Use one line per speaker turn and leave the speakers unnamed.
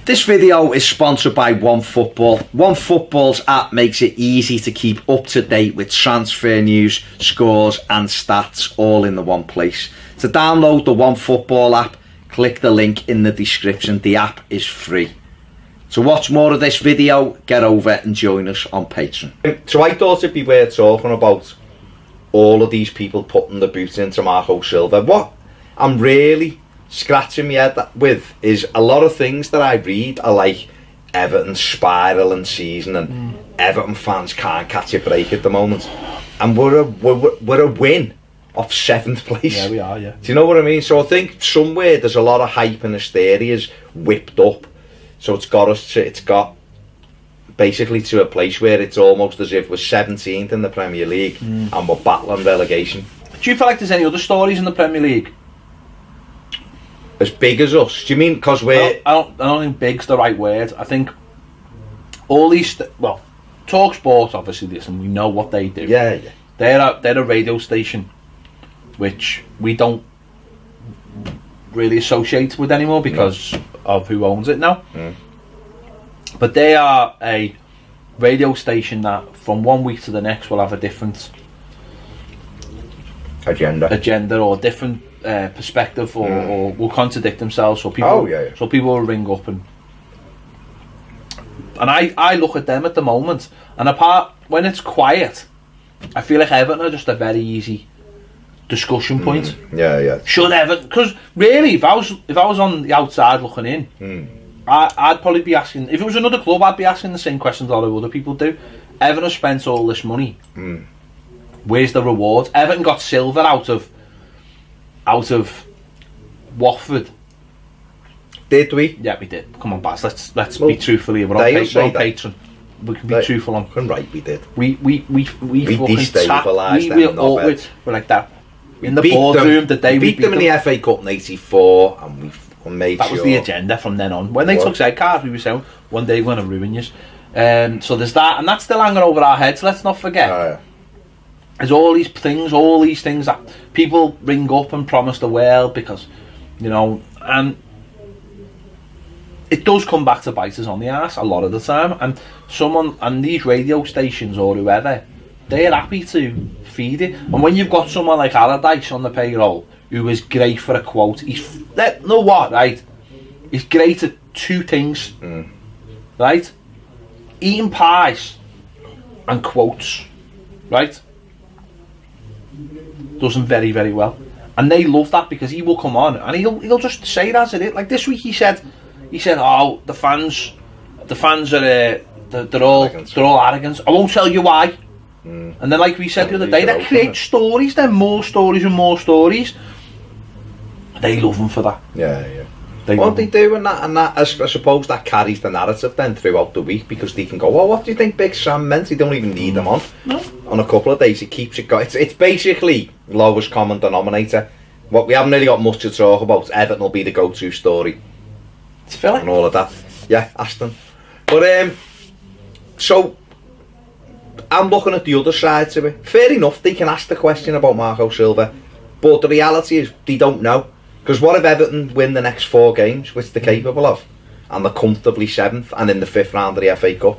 This video is sponsored by OneFootball. OneFootball's app makes it easy to keep up to date with transfer news, scores and stats all in the one place. To download the OneFootball app, click the link in the description. The app is free. To watch more of this video, get over and join us on Patreon. So I thought it'd be worth talking about all of these people putting the boots into Marco Silva. What I'm really scratching my head with is a lot of things that I read are like Everton spiraling season and Everton fans can't catch a break at the moment, and we're a win off 7th place.
Yeah, we are, yeah.
Do you know what I mean? So I think somewhere there's a lot of hype and hysteria whipped up, so it's got basically to a place where it's almost as if we're 17th in the Premier League and we're battling relegation.
Do you feel like there's any other stories in the Premier League
as big as us? Do you mean because we're...
I don't think big's the right word. I think all these... Talk Sport, obviously, listen, we know what they do.
Yeah, yeah.
They're a radio station which we don't really associate with anymore because of who owns it now. But they are a radio station that from one week to the next will have a different agenda or different perspective, or will contradict themselves, so people so people will ring up and I look at them at the moment, and apart when it's quiet, I feel like Everton are just a very easy discussion point. Should Everton, because really if I was on the outside looking in, I'd probably be asking, if it was another club, I'd be asking the same questions a lot of other people do. Everton have spent all this money, where's the reward? Everton got Silva out of Watford.
Did we?
Yeah, we did. Come on, Baz, let's be truthful here. We're on Patreon. We can be truthful on.
Right, we did.
We
destabilised them.
We're like that. In the boardroom, the day we
beat them in the FA Cup in '84, and we made
that was the agenda from then on. When they took Zed cards, we were saying one day we're going to ruin you. So there's that, and that's still hanging over our heads. Let's not forget. There's all these things that people ring up and promise the world because, you know, and it does come back to bite us on the arse a lot of the time. And these radio stations or whoever, they're happy to feed it. And when you've got someone like Allardyce on the payroll, who is great for a quote, he's great at two things, right? Eating pies and quotes, right? Does them very, very well, and they love that because he will come on and he'll just say it as it is. Like this week, he said, "Oh, the fans are they're all arrogant. I won't tell you why." And then, like we said the other day, that creates stories. Then more stories and more stories. They love them for that.
Yeah. What they do, and that I suppose that carries the narrative then throughout the week, because they can go, "Oh, what do you think Big Sam meant? They don't even need them on."
No.
On a couple of days, it keeps it going. It's basically lowest common denominator. What we haven't really got much to talk about. Everton will be the go-to story.
It's Philly
and all of that. Yeah, Aston. But so I'm looking at the other side to it. Fair enough, they can ask the question about Marco Silva, but the reality is they don't know. Because what if Everton win the next 4 games, which they're capable of, and they're comfortably 7th and in the 5th round of the FA Cup?